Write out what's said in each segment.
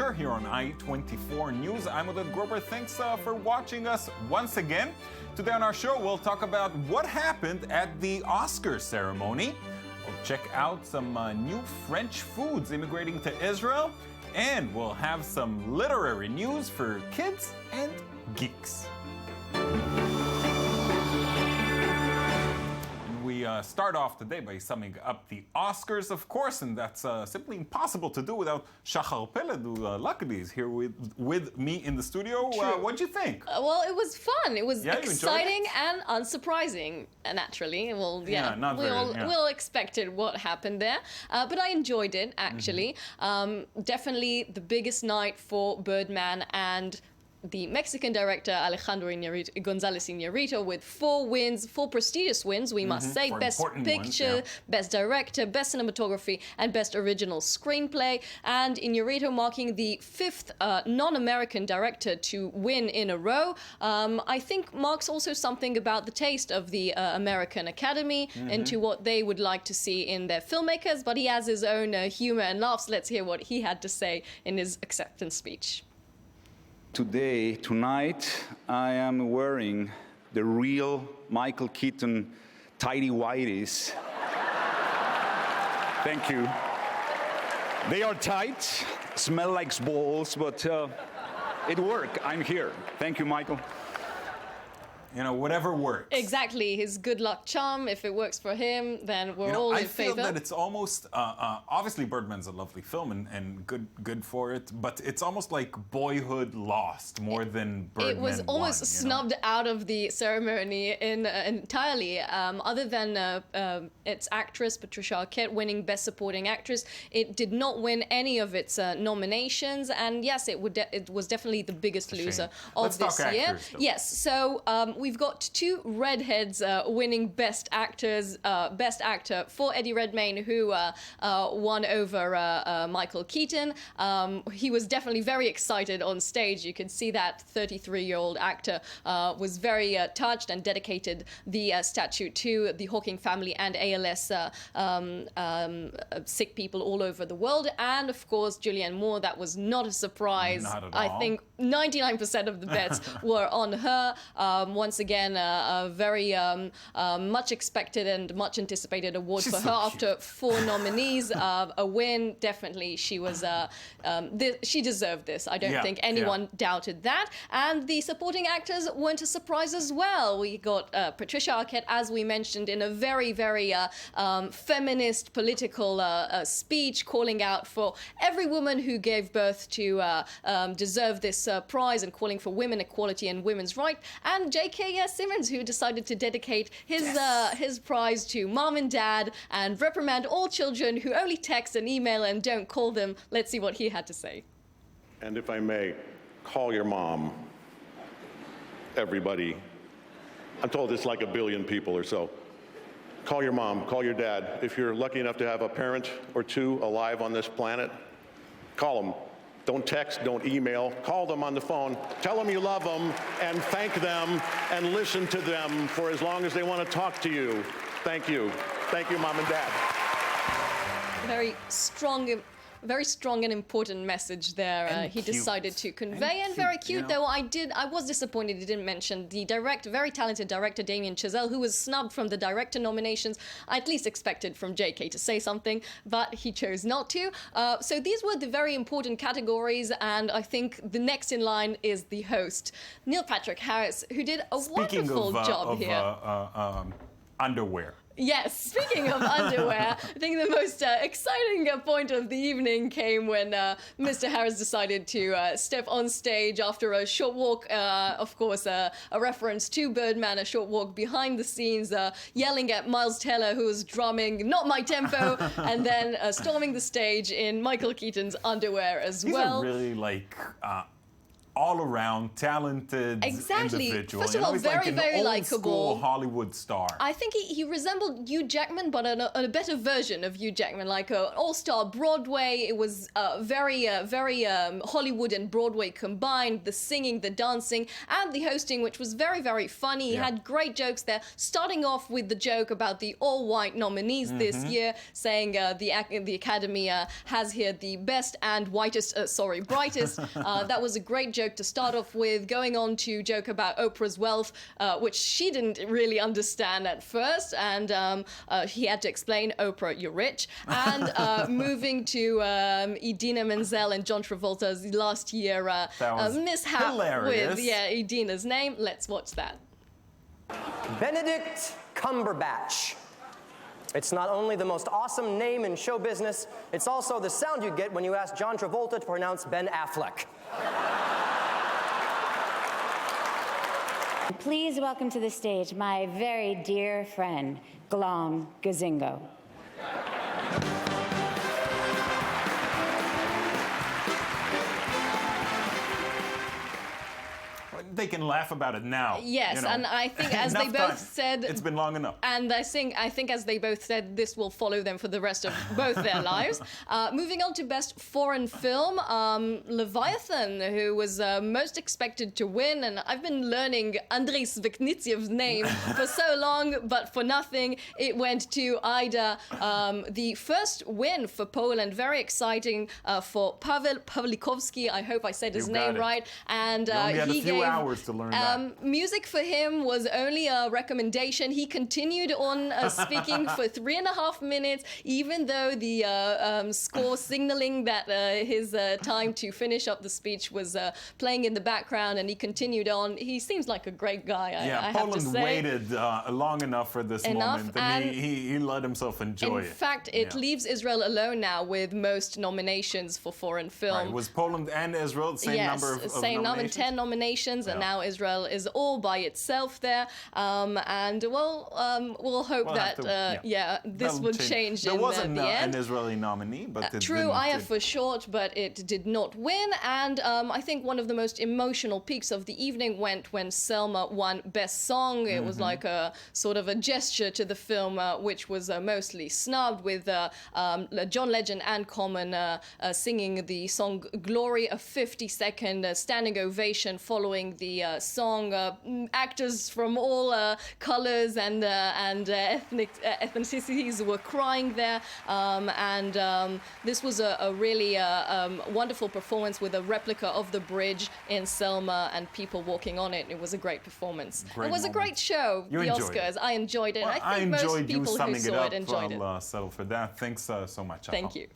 Archer here on I-24 News. I'm Oded Grober. Thanks for watching us once again. Today on our show, we'll talk about what happened at the Oscars ceremony. We'll check out some new French foods immigrating to Israel. And we'll have some literary news for kids and geeks. We start off today by summing up the Oscars, of course, and that's simply impossible to do without Shachar Peled, who luckily is here with me in the studio. What'd you think? Well, it was fun. It was exciting and unsurprising, naturally. Well, we all expected what happened there, but I enjoyed it, actually. Definitely the biggest night for Birdman and the Mexican director Alejandro González Iñárritu with 4 wins, 4 prestigious wins, we must say. Best Picture, ones, Best Director, Best Cinematography, and Best Original Screenplay. And Iñárritu marking the 5th non-American director to win in a row. I think marks also something about the taste of the American Academy into what they would like to see in their filmmakers. But he has his own humor and laughs. Let's hear what he had to say in his acceptance speech. Tonight, I am wearing the real Michael Keaton tidy whities. Thank you. They are tight, smell like balls, but it worked. I'm here. Thank you, Michael. You know, whatever works. Exactly, his good luck charm. If it works for him, then we're all in favor. I feel that it's almost, obviously Birdman's a lovely film and good for it, but it's almost like Boyhood lost more than Birdman It was almost snubbed out of the ceremony entirely. Other than its actress, Patricia Arquette, winning Best Supporting Actress, it did not win any of its nominations, and yes, it was definitely the biggest loser of this year. Yes, so we've got 2 redheads winning Best Best Actor for Eddie Redmayne, who won over Michael Keaton. He was definitely very excited on stage. You could see that 33-year-old actor was very touched and dedicated the statue to the Hawking family and ALS sick people all over the world. And of course, Julianne Moore, that was not a surprise. Not at all. I think 99% of the bets were on her. Once again, a very much expected and much anticipated award for her after 4 nominees. A win, definitely. She was she deserved this. I don't think anyone doubted that. And the supporting actors weren't a surprise as well. We got Patricia Arquette, as we mentioned, in a very, very feminist political speech, calling out for every woman who gave birth to deserve this prize and calling for women equality and women's rights. And J.K. Simmons, who decided to dedicate his prize to mom and dad and reprimand all children who only text and email and don't call them. Let's see what he had to say. And if I may, call your mom. Everybody. I'm told it's like 1 billion people or so. Call your mom, call your dad. If you're lucky enough to have a parent or 2 alive on this planet, call them. Don't text, don't email. Call them on the phone. Tell them you love them and thank them and listen to them for as long as they want to talk to you. Thank you. Thank you, Mom and Dad. Very strong and important message there. He decided to convey, and very cute, though. I was disappointed he didn't mention the very talented director Damien Chazelle, who was snubbed from the director nominations. I at least expected from JK to say something, but he chose not to. So these were the very important categories, and I think the next in line is the host, Neil Patrick Harris, who did a wonderful job here. Underwear. Yes, speaking of underwear, I think the most exciting point of the evening came when Mr. Harris decided to step on stage after a short walk, of course, a reference to Birdman, a short walk behind the scenes, yelling at Miles Teller, who was drumming "Not My Tempo," and then storming the stage in Michael Keaton's underwear as well. These are really all-around talented individual. First of all, he's very, like an very old likable school Hollywood star. I think he resembled Hugh Jackman, but a better version of Hugh Jackman, like an all-star Broadway. It was very Hollywood and Broadway combined, the singing, the dancing, and the hosting, which was very, very funny. He had great jokes there, starting off with the joke about the all-white nominees this year, saying the Academy has here the best and brightest. That was a great joke to start off with, going on to joke about Oprah's wealth, which she didn't really understand at first, and he had to explain, Oprah, you're rich, and moving to Idina Menzel and John Travolta's last year mishap hilarious. with Idina's name. Let's watch that. Benedict Cumberbatch. It's not only the most awesome name in show business, it's also the sound you get when you ask John Travolta to pronounce Ben Affleck. Please welcome to the stage my very dear friend, Glom Gazingo. They can laugh about it now. Yes, you know. and I think as they both said, it's been long enough. And I think as they both said, this will follow them for the rest of both their lives. Moving on to best foreign film, Leviathan, who was most expected to win, and I've been learning Andrei Sveknitsiev's name for so long, but for nothing. It went to Ida, the first win for Poland. Very exciting for Paweł Pawlikowski. I hope I said his name right. And he gave hours to learn that. Music for him was only a recommendation. He continued on speaking for 3.5 minutes, even though the score signaling that his time to finish up the speech was playing in the background, and he continued on. He seems like a great guy, I have to say. Poland waited long enough for this moment, and he let himself enjoy it. In fact, it leaves Israel alone now with most nominations for foreign film. Right. Was Poland and Israel the same number of same number, 10 nominations, and now Israel is all by itself there. And we'll hope this will change there in wasn't the end. an Israeli nominee, but it true, Aya for short, but it did not win. And I think one of the most emotional peaks of the evening went when Selma won Best Song. It was like a sort of a gesture to the film, which was mostly snubbed, with John Legend and Common singing the song Glory, a 50-second standing ovation following the song. Actors from all colors and ethnicities were crying there, and this was a really wonderful performance with a replica of the bridge in Selma and people walking on it. It was a great performance. It was a great show, the Oscars. I enjoyed it. Well, I think most people who saw it enjoyed it. I'll settle for that. Thanks so much. Thank you.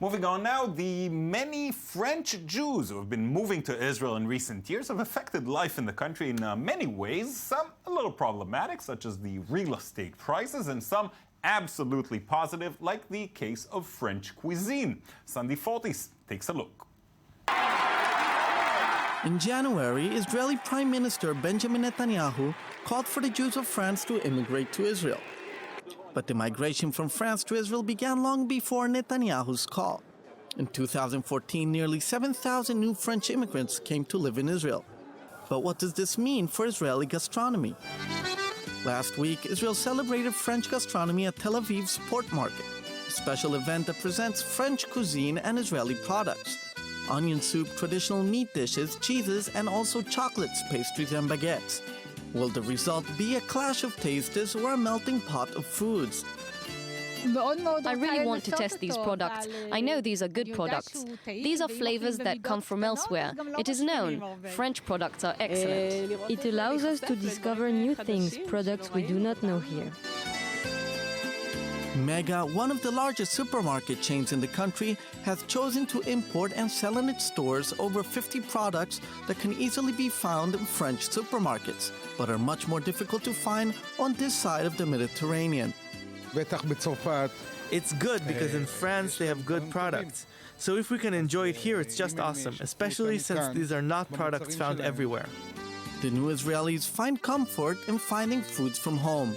Moving on now, the many French Jews who have been moving to Israel in recent years have affected life in the country in many ways, some a little problematic, such as the real estate prices, and some absolutely positive, like the case of French cuisine. Sandy Fortis takes a look. In January, Israeli Prime Minister Benjamin Netanyahu called for the Jews of France to immigrate to Israel. But the migration from France to Israel began long before Netanyahu's call. In 2014, nearly 7,000 new French immigrants came to live in Israel. But what does this mean for Israeli gastronomy? Last week, Israel celebrated French gastronomy at Tel Aviv's Port Market, a special event that presents French cuisine and Israeli products. Onion soup, traditional meat dishes, cheeses, and also chocolates, pastries, and baguettes. Will the result be a clash of tastes or a melting pot of foods? I really want to test these products. I know these are good products. These are flavors that come from elsewhere. It is known. French products are excellent. It allows us to discover new things, products we do not know here. Mega, one of the largest supermarket chains in the country, has chosen to import and sell in its stores over 50 products that can easily be found in French supermarkets, but are much more difficult to find on this side of the Mediterranean. It's good because in France they have good products. So if we can enjoy it here, it's just awesome, especially since these are not products found everywhere. The new Israelis find comfort in finding foods from home.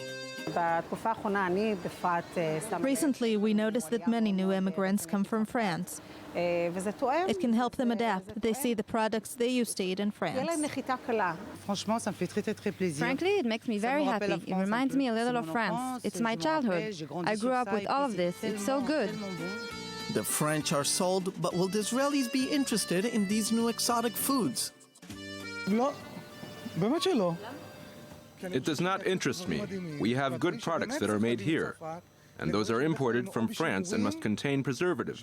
Recently, we noticed that many new immigrants come from France. It can help them adapt. They see the products they used to eat in France. Frankly, it makes me very happy. It reminds me a little of France. It's my childhood. I grew up with all of this. It's so good. The French are sold, but will the Israelis be interested in these new exotic foods? It does not interest me. We have good products that are made here, and those are imported from France and must contain preservatives.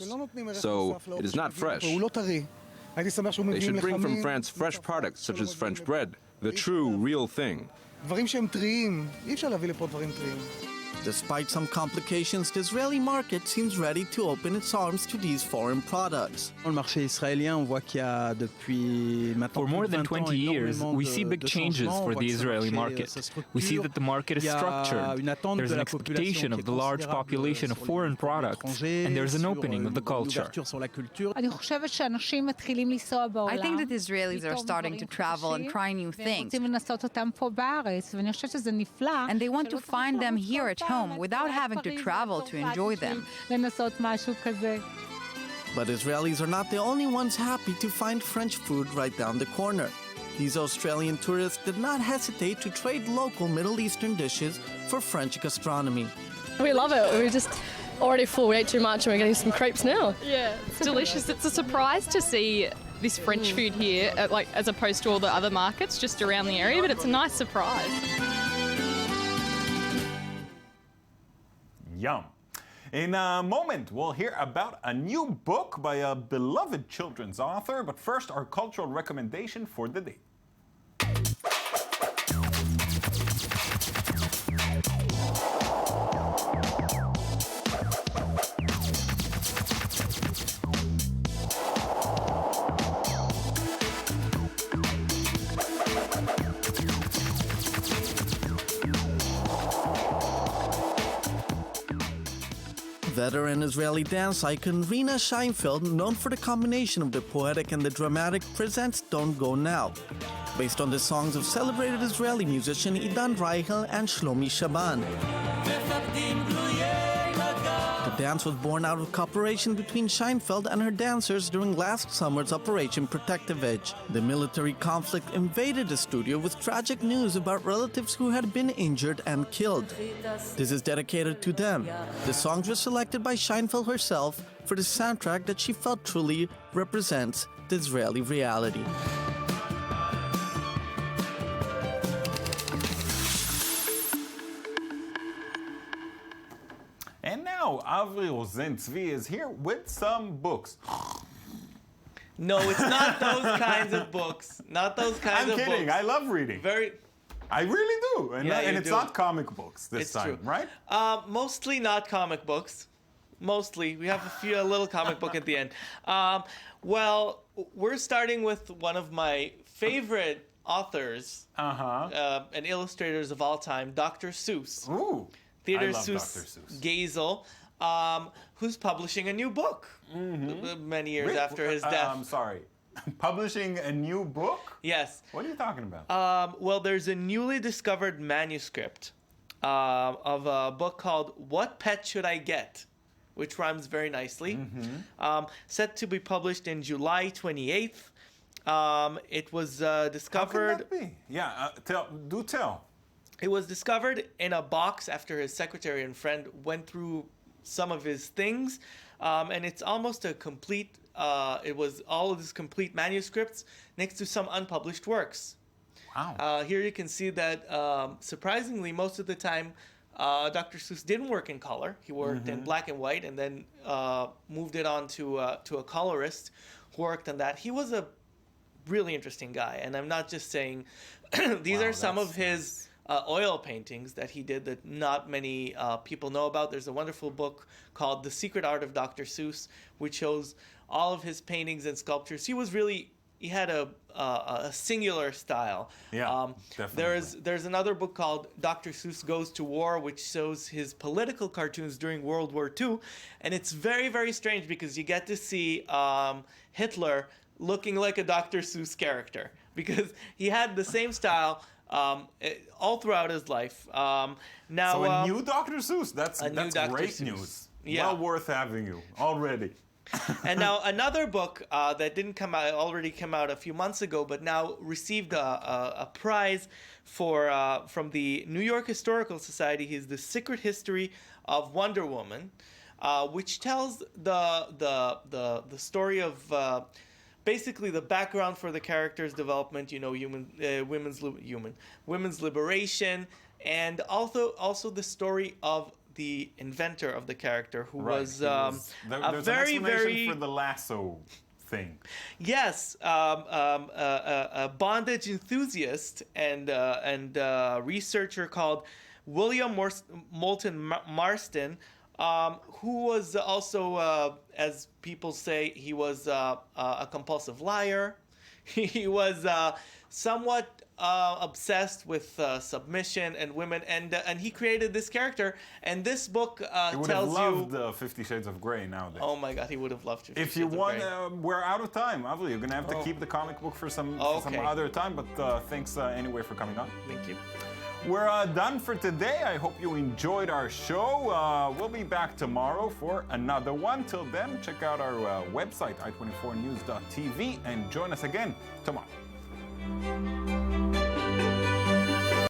So it is not fresh. They should bring from France fresh products such as French bread, the true, real thing. Despite some complications, the Israeli market seems ready to open its arms to these foreign products. For more than 20 years, we see big changes for the Israeli market. We see that the market is structured. There's an expectation of the large population of foreign products, and there's an opening of the culture. I think that Israelis are starting to travel and try new things. And they want to find them here at home without having to travel to enjoy them. But Israelis are not the only ones happy to find French food right down the corner. These Australian tourists did not hesitate to trade local Middle Eastern dishes for French gastronomy. We love it. We're just already full. We ate too much and we're getting some crepes now. Yeah, it's delicious. It's a surprise to see this French food here, as opposed to all the other markets just around the area, but it's a nice surprise. Yum. In a moment, we'll hear about a new book by a beloved children's author, but first, our cultural recommendation for the day. Veteran Israeli dance icon Rina Scheinfeld, known for the combination of the poetic and the dramatic, presents Don't Go Now, based on the songs of celebrated Israeli musician Idan Reichel and Shlomi Shaban. The dance was born out of cooperation between Scheinfeld and her dancers during last summer's Operation Protective Edge. The military conflict invaded the studio with tragic news about relatives who had been injured and killed. This is dedicated to them. The songs were selected by Scheinfeld herself for the soundtrack that she felt truly represents the Israeli reality. And now, Avri Rosen Tzvi is here with some books. No, it's not those kinds of books. Not those kinds of books. I'm kidding. I love reading. I really do. And, Yeah, and you it's do. not comic books this time, True. right? Mostly not comic books. Mostly. We have a little comic book at the end. Well, we're starting with one of my favorite authors and illustrators of all time, Dr. Seuss. Ooh. Theodor I love Seuss, Dr. Seuss. Geisel, who's publishing a new book many years after his death. I'm sorry. Publishing a new book? Yes. What are you talking about? Well, there's a newly discovered manuscript of a book called What Pet Should I Get? Which rhymes very nicely. Set to be published in July 28th. It was discovered... How can that be? Yeah, do tell. It was discovered in a box after his secretary and friend went through some of his things. And it's almost a complete... it was all of his complete manuscripts next to some unpublished works. Wow. Here you can see that, surprisingly, most of the time, Dr. Seuss didn't work in color. He worked in black and white and then moved it on to a colorist who worked on that. He was a really interesting guy. And I'm not just saying... These are some of his... oil paintings that he did that not many people know about. There's a wonderful book called The Secret Art of Dr. Seuss, which shows all of his paintings and sculptures. He had a singular style. Yeah, definitely. There's another book called Dr. Seuss Goes to War, which shows his political cartoons during World War II. And it's very, very strange because you get to see Hitler looking like a Dr. Seuss character because he had the same style. all throughout his life. Now, so a new Dr. Seuss. That's Dr. great Seuss. news. Yeah. Well worth having you already. And now another book that didn't come out, already came out a few months ago, but now received a prize from the New York Historical Society is The Secret History of Wonder Woman, which tells the story of basically the background for the character's development. You know, women's liberation, and also the story of the inventor of the character, who was a very, very for the lasso thing. Yes, a bondage enthusiast and researcher called William Moulton Marston, who was also, as people say, he was a compulsive liar. He was somewhat obsessed with submission and women, and he created this character. And this book tells you. He would have loved 50 Shades of Grey nowadays. Oh my God, he would have loved 50 If you want, we're out of time. Obviously, you're gonna have to keep the comic book for some other time. But thanks anyway for coming on. Thank you. We're done for today. I hope you enjoyed our show. We'll be back tomorrow for another one. Till then, check out our website, i24news.tv, and join us again tomorrow.